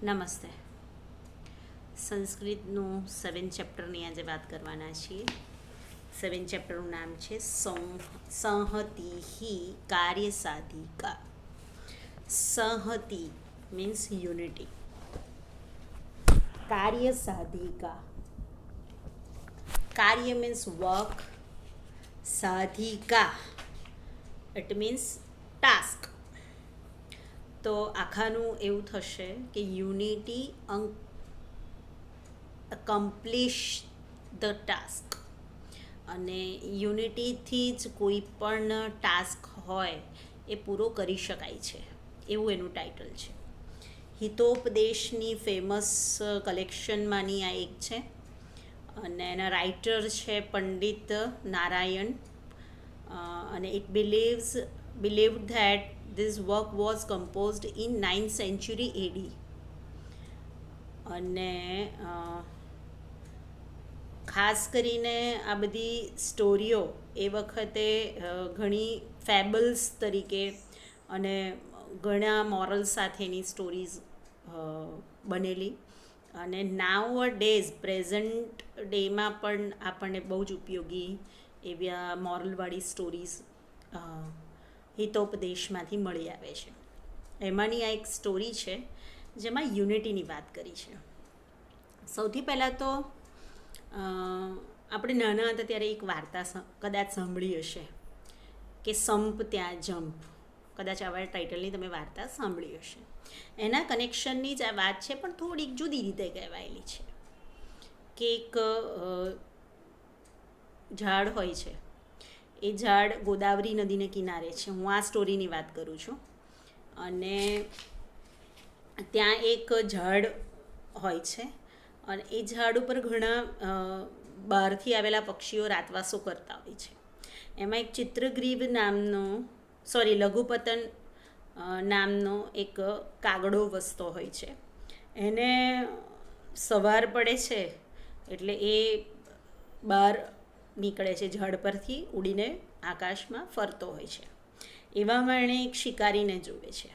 નમસ્તે. સંસ્કૃતનું 7 ચેપ્ટરની આજે વાત કરવાના છીએ. 7 ચેપ્ટરનું નામ છે સંહતિ કાર્યસાધિકા. સંહતિ મીન્સ યુનિટી. કાર્યસાધિકા, કાર્ય મીન્સ વર્ક, સાધિકા ઇટ મીન્સ ટાસ્ક. તો આખાનું એવું થશે કે યુનિટી અકમ્પ્લિશ ધ ટાસ્ક. અને યુનિટીથી જ કોઈ પણ ટાસ્ક હોય એ પૂરો કરી શકાય છે, એવું એનું ટાઇટલ છે. હિતોપદેશની ફેમસ કલેક્શનમાંની આ એક છે અને એના રાઇટર છે પંડિત નારાયણ. અને it believed that this work was composed in 9th century AD. અને ખાસ કરીને આ બધી સ્ટોરીઓ એ વખતે ઘણી ફેબલ્સ તરીકે અને ઘણા મોરલ સાથેની સ્ટોરીઝ બનેલી. અને નાવ ડેઝ પ્રેઝન્ટ ડેમાં પણ આપણને બહુ જ ઉપયોગી એવી મોરલવાળી સ્ટોરીઝ હિતોપદેશમાંથી મળી આવે છે. એમાંની આ એક સ્ટોરી છે જેમાં યુનિટીની વાત કરી છે. સૌથી પહેલાં તો આપણે નાના હતા ત્યારે એક વાર્તા કદાચ સાંભળી હશે કે સંપ ત્યાં જંપ. કદાચ આવા ટાઇટલની તમે વાર્તા સાંભળી હશે. એના કનેક્શનની જ આ વાત છે, પણ થોડીક જુદી રીતે કહેવાયેલી છે. કે એક ઝાડ હોય છે, એ ઝાડ ગોદાવરી નદીને કિનારે છે. હું આ સ્ટોરીની વાત કરું છું. અને ત્યાં એક ઝાડ હોય છે અને એ ઝાડ ઉપર ઘણા બહારથી આવેલા પક્ષીઓ રાતવાસો કરતા હોય છે. એમાં એક ચિત્રગ્રીવ લઘુપતન નામનો એક કાગડો વસતો હોય છે. એને સવાર પડે છે એટલે એ બહાર નીકળે છે, ઝાડ પરથી ઉડીને આકાશમાં ફરતો હોય છે. એવામાં એણે એક શિકારીને જોવે છે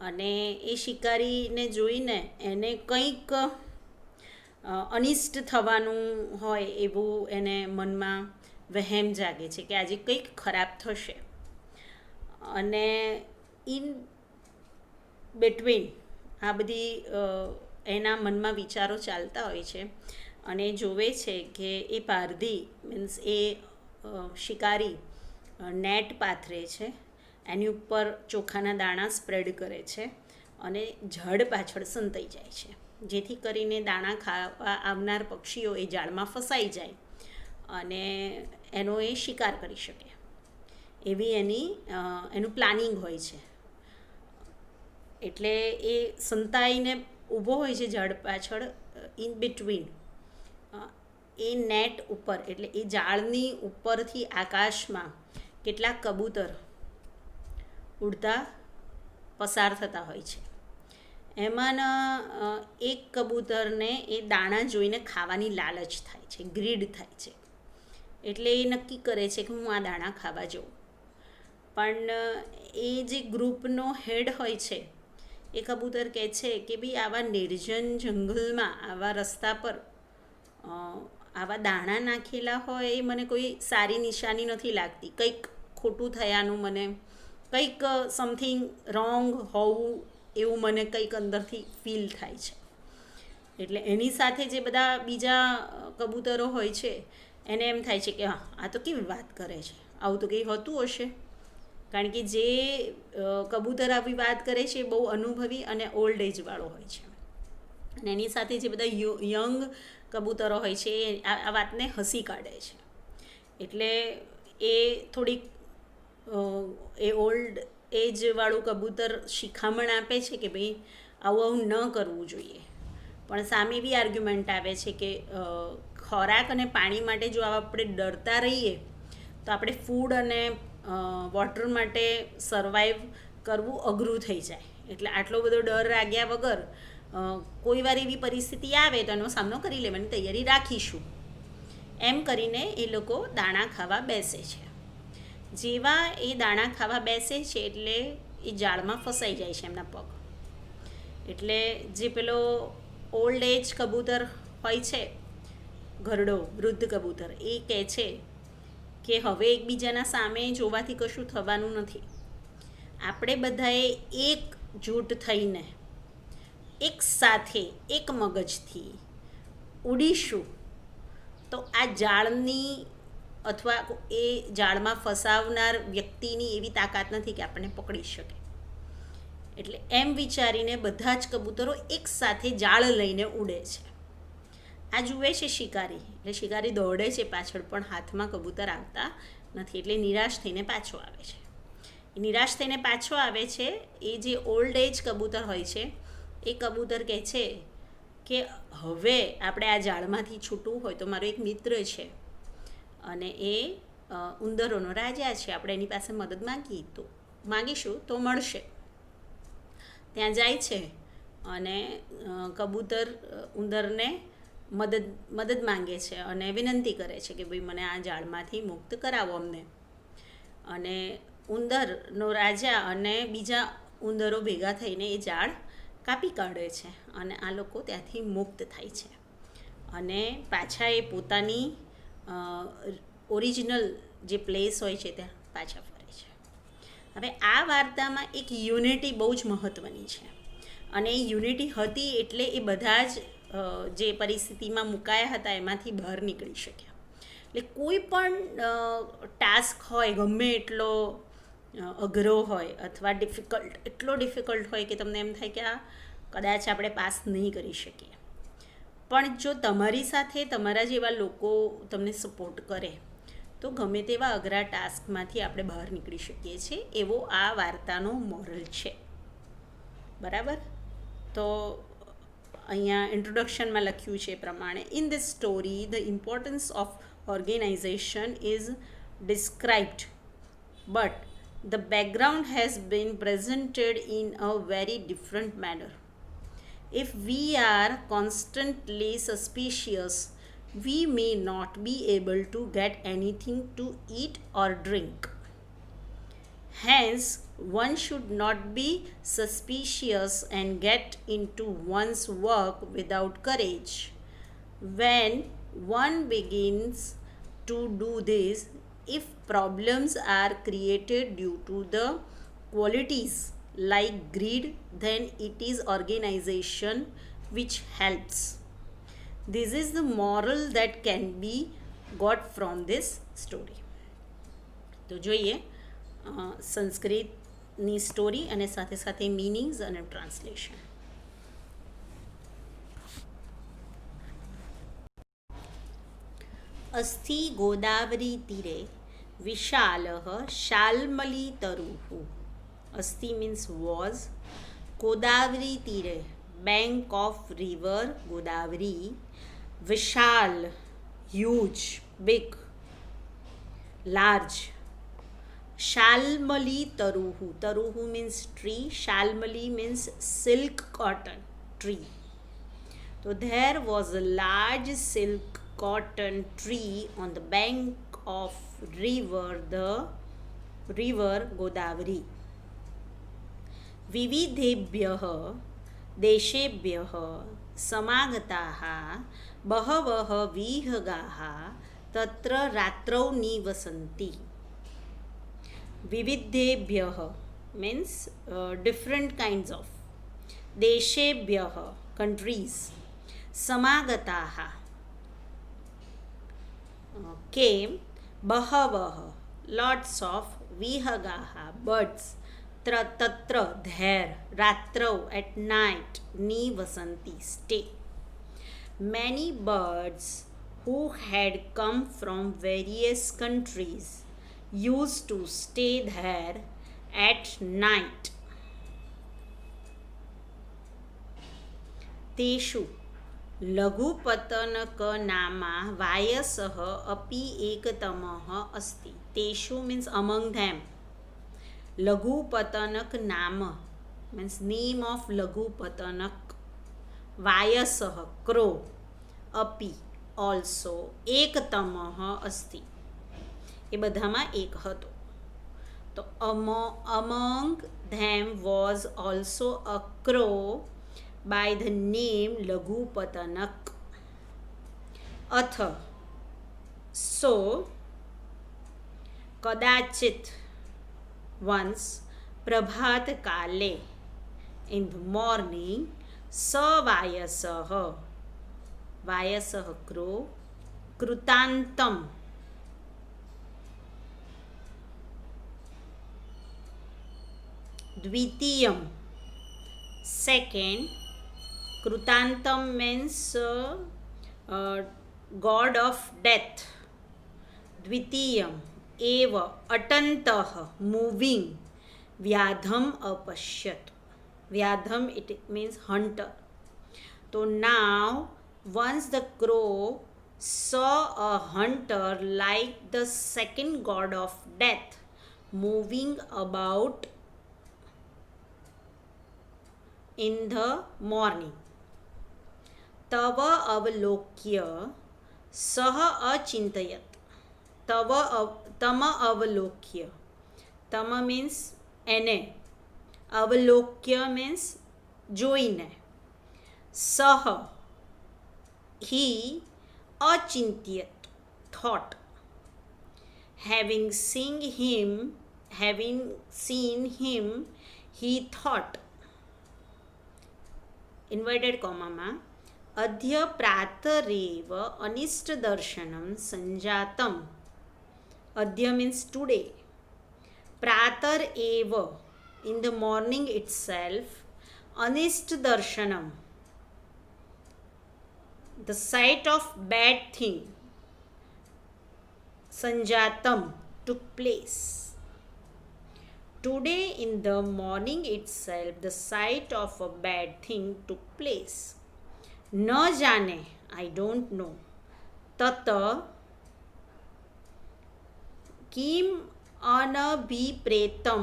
અને એ શિકારીને જોઈને એને કંઈક અનિષ્ટ થવાનું હોય એવું એને મનમાં વહેમ જાગે છે કે આજે કંઈક ખરાબ થશે. અને ઇન બિટવીન આ બધી એના મનમાં વિચારો ચાલતા હોય છે અને જોવે છે કે એ પારધી મીન્સ એ શિકારી નેટ પાથરે છે, એની ઉપર ચોખાના દાણા સ્પ્રેડ કરે છે અને ઝાડ પાછળ સંતાઈ જાય છે, જેથી કરીને દાણા ખાવા આવનાર પક્ષીઓ એ ઝાડમાં ફસાઈ જાય અને એનો એ શિકાર કરી શકે. એવી એનું પ્લાનિંગ હોય છે. એટલે એ સંતાઈને ઊભો હોય છે ઝાડ પાછળ. ઇન બિટવીન એ નેટ ઉપર એટલે એ ઝાડની ઉપરથી આકાશમાં કેટલાક કબૂતર ઉડતા પસાર થતા હોય છે. એમાંના એક કબૂતરને એ દાણા જોઈને ખાવાની લાલચ થાય છે, ગ્રીડ થાય છે. એટલે એ નક્કી કરે છે કે હું આ દાણા ખાવા જાઉં. પણ એ જે ગ્રુપનો હેડ હોય છે એ કબૂતર કહે છે કે ભાઈ આવા નિર્જન જંગલમાં આવા રસ્તા પર આવા દાણા નાખેલા હોય એ મને કોઈ સારી નિશાની નથી લાગતી. કંઈક ખોટું થયાનું મને કંઈક સમથિંગ રોંગ હોવું એવું મને કંઈક અંદરથી ફીલ થાય છે. એટલે એની સાથે જે બધા બીજા કબૂતરો હોય છે એને એમ થાય છે કે હા, આ તો કેવી વાત કરે છે, આવું તો કંઈ હોતું હશે. કારણ કે જે કબૂતર આવી વાત કરે છે એ બહુ અનુભવી અને ઓલ્ડ એજવાળો હોય છે. અને એની સાથે જે બધા યંગ કબૂતરો હોય છે એ આ વાતને હસી કાઢે છે. એટલે એ થોડીક એ ઓલ્ડ એજવાળું કબૂતર શિખામણ આપે છે કે ભાઈ આવું ન કરવું જોઈએ. પણ સામે બી આર્ગ્યુમેન્ટ આવે છે કે ખોરાક અને પાણી માટે જો આપણે ડરતા રહીએ તો આપણે ફૂડ અને વોટર માટે સર્વાઈવ કરવું અઘરું થઈ જાય. એટલે આટલો બધો ડર રાખ્યા વગર કોઈ વાર એવી પરિસ્થિતિ આવે તો એનો સામનો કરી લેવાની તૈયારી રાખીશું, એમ કરીને એ લોકો દાણા ખાવા બેસે છે. જેવા એ દાણા ખાવા બેસે છે એટલે એ જાળમાં ફસાઈ જાય છે એમના પગ. એટલે જે પેલો ઓલ્ડ એજ કબૂતર હોય છે, ઘરડો વૃદ્ધ કબૂતર, એ કહે છે કે હવે એકબીજાના સામે જોવાથી કશું થવાનું નથી. આપણે બધાએ એક જૂટ થઈને એક સાથે એક મગજથી ઉડીશું તો આ જાળની અથવા એ જાળમાં ફસાવનાર વ્યક્તિની એવી તાકાત નથી કે આપણને પકડી શકે. એટલે એમ વિચારીને બધા જ કબૂતરો એક સાથે જાળ લઈને ઉડે છે. આ જુએ છે શિકારી, એટલે શિકારી દોડે છે પાછળ, પણ હાથમાં કબૂતર આવતા નથી, એટલે નિરાશ થઈને પાછો આવે છે. નિરાશ થઈને પાછો આવે છે એ જે ઓલ્ડ એજ કબૂતર હોય છે, એ કબૂતર કહે છે કે હવે આપણે આ જાળમાંથી છૂટવું હોય તો મારો એક મિત્ર છે અને એ ઉંદરોનો રાજા છે, આપણે એની પાસે મદદ માંગીશું તો મળશે. ત્યાં જાય છે અને કબૂતર ઉંદરને મદદ માંગે છે અને વિનંતી કરે છે કે ભાઈ મને આ જાળમાંથી મુક્ત કરાવો અમને. અને ઉંદરનો રાજા અને બીજા ઉંદરો ભેગા થઈને એ જાળ કાપી કાઢે છે અને આ લોકો ત્યાંથી મુક્ત થાય છે અને પાછા એ પોતાની ઓરિજિનલ જે પ્લેસ હોય છે ત્યાં પાછા ફરે છે. હવે આ વાર્તામાં એક યુનિટી બહુ જ મહત્ત્વની છે અને એ યુનિટી હતી એટલે એ બધા જ જે પરિસ્થિતિમાં મુકાયા હતા એમાંથી બહાર નીકળી શક્યા. એટલે કોઈ પણ ટાસ્ક હોય, ગમે એટલો અઘરો હોય અથવા એટલો ડિફિકલ્ટ હોય કે તમને એમ થાય કે આ કદાચ આપણે પાસ નહીં કરી શકીએ, પણ જો તમારી સાથે તમારા જેવા લોકો તમને સપોર્ટ કરે તો ગમે તેવા અઘરા ટાસ્કમાંથી આપણે બહાર નીકળી શકીએ છીએ, એવો આ વાર્તાનો મોરલ છે. બરાબર? તો અહીંયા ઇન્ટ્રોડક્શનમાં લખ્યું છે એ પ્રમાણે, in this story the importance of organization is described but the background has been presented in a very different manner. If we are constantly suspicious, we may not be able to get anything to eat or drink. Hence, one should not be suspicious and get into one's work without courage. When one begins to do this, if problems are created due to the qualities like greed, then it is organization which helps. This is the moral that can be got from this story. તો જોઈએ સંસ્કૃતની story અને સાથે સાથે મીનિંગ્સ અને translation. અસ્થિ ગોદાવરી તીરે વિશાલઃ શાલ્મલીતરુઃ. અસ્થિ means was, Godavari Tire bank of river Godavari, Vishal huge, big, large. Shalmali taruhu, taruhu means tree, Shalmali means silk cotton tree. So there was a large silk cotton tree on the bank of the river Godavari. विविधेभ्यः देशेभ्यः समागताः बहवः विहगाः तत्र रात्रौ निवसन्ति. विविधेभ्यः means different kinds of. देशेभ्यः countries. समागताः came. बहवः lots of. विहगाः birds. तत्र there. रात्रौ at night. निवसन्ति stay. Many birds who had come from various countries used to stay there at night. तेषु लघुपतनकनामा वायसः अपि एकतमः अस्ति. तेषु means among them. लघुपतनक नाम means name of Laghupatanak. वायसः crow. अपि also. एकतमः अस्ति એ બધામાં એક હતો. તો among them was also a crow by the name Laghupatanak. अथ so कदाचित once प्रभात काले in the morning सवायसः वायसः क्रो कृतांतम द्वितीयम second कृतांतम means god of death द्वितीयम एव अटन्तः moving व्याधम अपश्यत व्याधम it means hunter. So now once the crow saw a hunter like the second god of death moving about in the morning, तव अवलोक्य सः अचिन्तयत् तम अवलोक्य तम means એને अवलोक्य means જોઈને સહ he अचिन्त्यत thought having seen him he thought inverted comma માં अद्य प्रातरेव अनिष्टदर्शनं सञ्जातम् अद्य means today प्रातर एव in the morning itself अनिष्टदर्शनं the sight of bad thing sanjatam took place. Today in the morning itself the sight of a bad thing took place. न जाने I don't know तत किम अनभिप्रेतं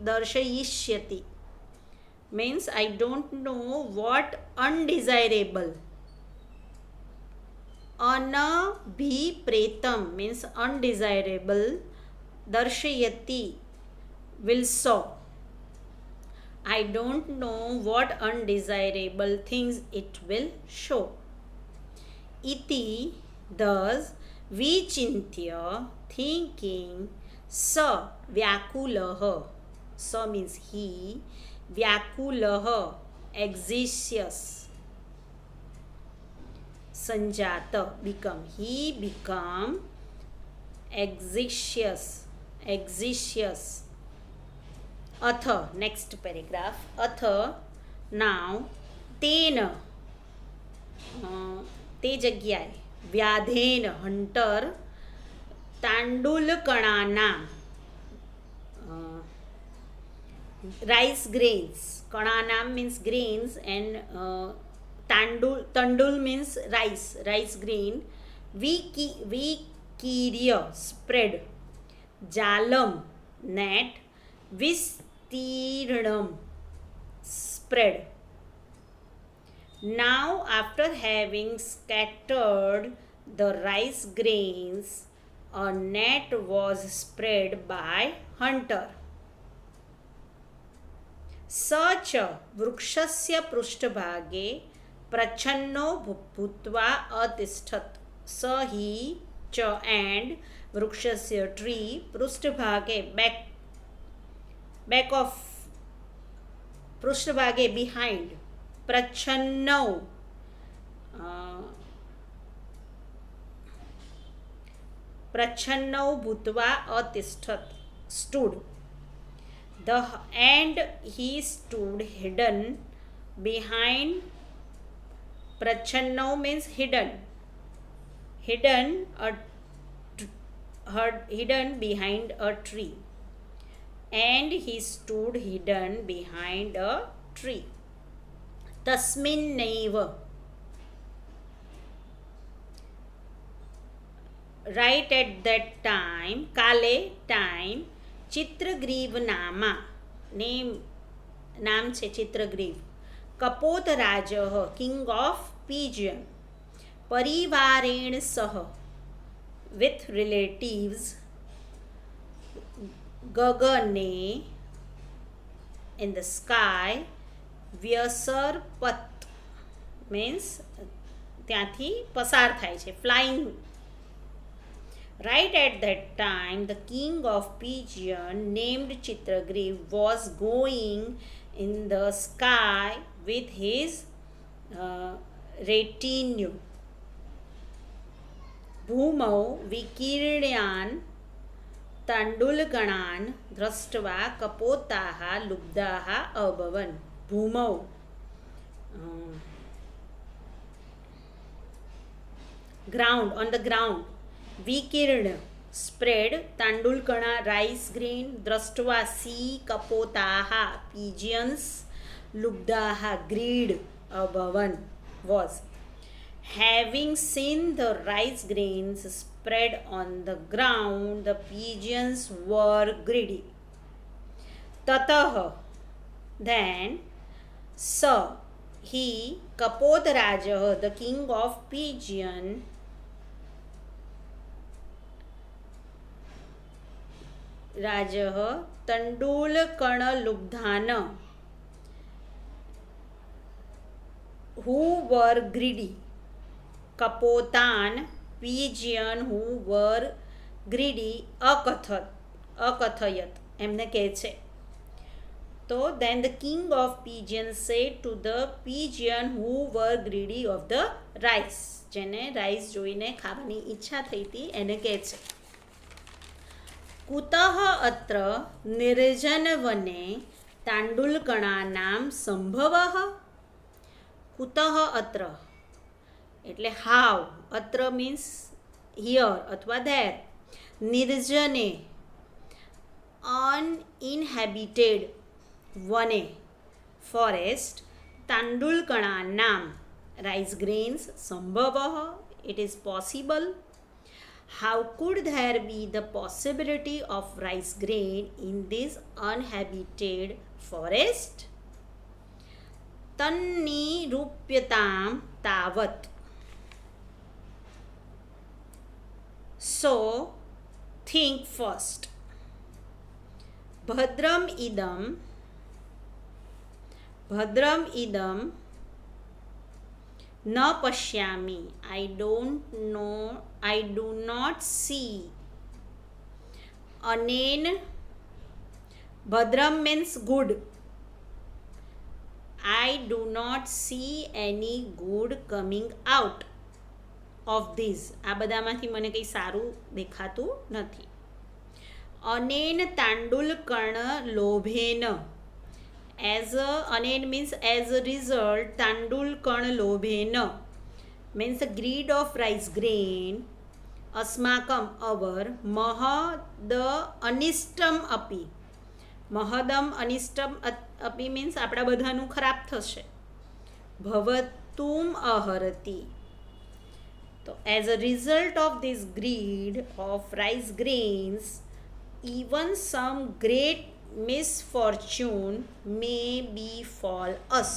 दर्शयिष्यति means I don't know what undesirable. Anabhipretam means undesirable. Darshayati will show. I don't know what undesirable things it will show. Iti thus vichintya thinking sa vyakulah. Sa means he. व्याकुलः anxious संजात become he become anxious अथ next paragraph अथ now तेन ते जग्याए व्याधेन hunter तांडुलकणानां rice grains kananam means grains and tandul means rice grain vikirya spread jalam net vistirnam spread. Now after having scattered the rice grains a net was spread by hunter. स च वृक्षस्य पृष्ठभागे प्रच्छन्नो भूत्वा अतिष्ठत्. स ही च and वृक्षस्य tree पृष्ठभागे back of पृष्ठभागे behind प्रच्छन्नौ भूत्वा अतिष्ठत् stood. And he stood hidden behind prachanno means hidden behind a tree and he stood hidden behind a tree. Tasminnaiva right at that time kale time Chitragriva नामा नाम छे चित्रग्रीव कपोतराजः king of pigeon परिवारेण सह with relatives गगने in the sky વ્યસરપત means ત્યાંથી પસાર થાય છે, flying. Right at that time, the king of Pigeon, named Chitragriv, was going in the sky with his retinue. भूमौ विकीर्ण्यान् ताण्डुलगणान् दृष्ट्वा कपोताः लुब्धाः अभवन्. भूमौ ground, on the ground. विकीर्ण spread, तांडुलकणा rice grain, दृष्ट्वा see, कपोताः pigeons, लुब्धाः greed, अभवन् was. Having seen the rice grains spread on the ground, the pigeons were greedy. Tatah, then, sa, he, Kapodharajah, the king of Pigeon, राजः तण्डुलकणलुब्धान् who were greedy, कपोतान् pigeon who were greedy, અકથયત એમને કહે છે. તો then the king of pigeon said to the pigeon who were greedy of the rice, જેને rice જોઈને ખાવાની ઈચ્છા થઈ હતી એને કહે છે. કુતઃ અત્ર નિર્જનવને તાંડુલકણાનામ સંભવઃ. કુતઃ અત્ર એટલે હાવ, અત્ર મીન્સ હિયર અથવા ધેર, નિર્જને અનઇન્હેબિટેડ, વને ફોરેસ્ટ, તાંડુલકણાનામ રાઈસ ગ્રેન્સ, સંભવઃ it is possible. How could there be the possibility of rice grain in this uninhabited forest? Tanniruppyatam tavat. So, think first. Bhadram idam na pashyami. I do not see. Anen, Bhadram means good. I do not see any good coming out of this. આ બધામાંથી મને કંઈ સારું દેખાતું નથી. અનેન તાંડુલકણ લોભેન, anen means as a result, તાંડુલકણ લોભેન means the greed of rice grain, अस्माकम our, महद अनिष्टम अपि, महदम अनिष्टम अपि means આપણા બધાનું ખરાબ થશે. ભવતુમ અહરતિ. તો as a result of this greed of rice grains, even some great misfortune may befall us.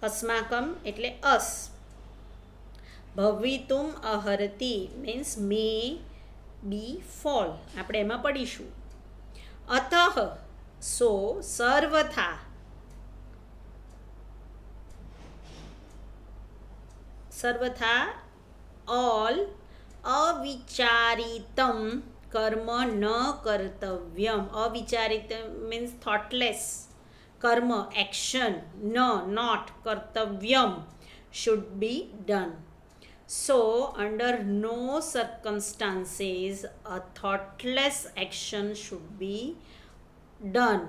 अस्माकम એટલે us. ભવિતુમ અહરતિ means may befall. આપણે એમાં પડીશું. અતઃ so સર્વથા, સર્વથા all, અવિચારિતમ કર્મ ન કર્તવ્યમ. અવિચારિતમ means thoughtless. કર્મ action, ન not, કર્તવ્યમ should be done. So, under no circumstances a thoughtless action should be done.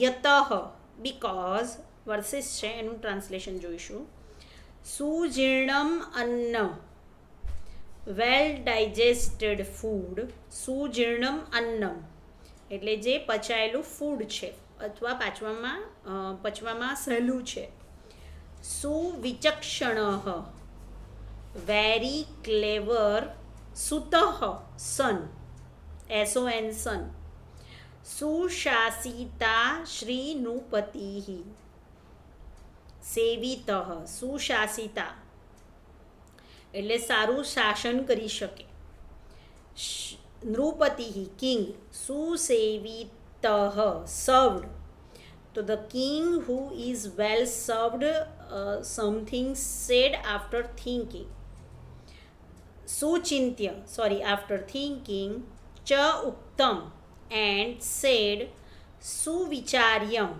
Yatah, because, verses છે એનું translation જોઈશું. સુજીર્ણમ અન્ન, વેલ ડાઇજેસ્ટેડ ફૂડ. સુજીર્ણમ અન્નમ એટલે જે પચાયેલું ફૂડ છે અથવા પચવામાં સહેલું છે. સુવિચક્ષણઃ, very clever. Sutah, son, son, son. સુશાસિતા શ્રીનુપતિઃ, સેવિતઃ. સુશાસિતા એટલે સારું શાસન કરી શકે. નૃપતિઃ કિંગ. સુસેવિતઃ સર્વડ. તો the king who is well served something said after thinking સુચિંત્ય after thinking ચ ઉક્તમ and said સુવિચાર્યમ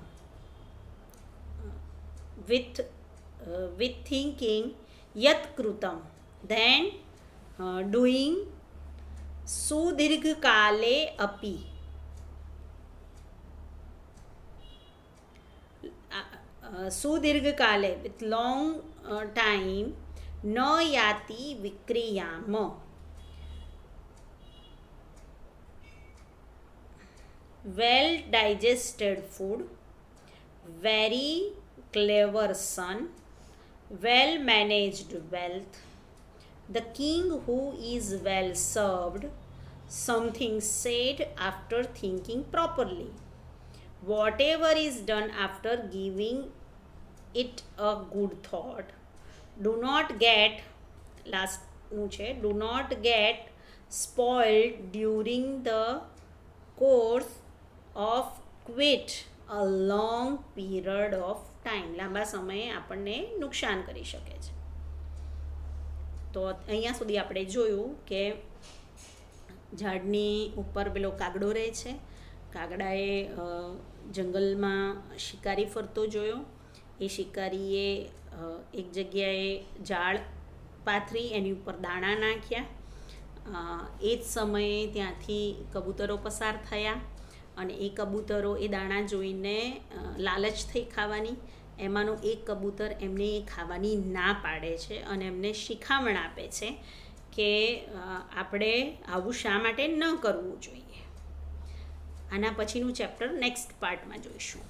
with thinking yat krutam then doing સુદીર્ઘકાલે અપી સુદીર્ઘકાલે with long time ન યાતિ વિક્રિયામ well digested food, very clever son, well managed wealth, the king who is well served, something said after thinking properly, whatever is done after giving it a good thought, do not get do not get spoiled during the course of quit a long period of time. લાંબા સમયે આપણને નુકસાન કરી શકે છે. તો અહીંયા સુધી આપણે જોયું કે ઝાડની ઉપર પેલો કાગડો રહે છે. કાગડાએ જંગલમાં શિકારી ફરતો જોયો. એ શિકારીએ એક જગ્યાએ ઝાડ પાથરી એની ઉપર દાણા નાખ્યા. એ જ સમયે ત્યાંથી કબૂતરો પસાર થયા અને એ કબૂતરો એ દાણા જોઈને લાલચ થઈ ખાવાની. એમાંનું એક કબૂતર એમને એ ખાવાની ના પાડે છે અને એમને શિખામણ આપે છે કે આપણે આવું શા માટે ન કરવું જોઈએ. આના પછીનું ચેપ્ટર નેક્સ્ટ પાર્ટમાં જોઈશું.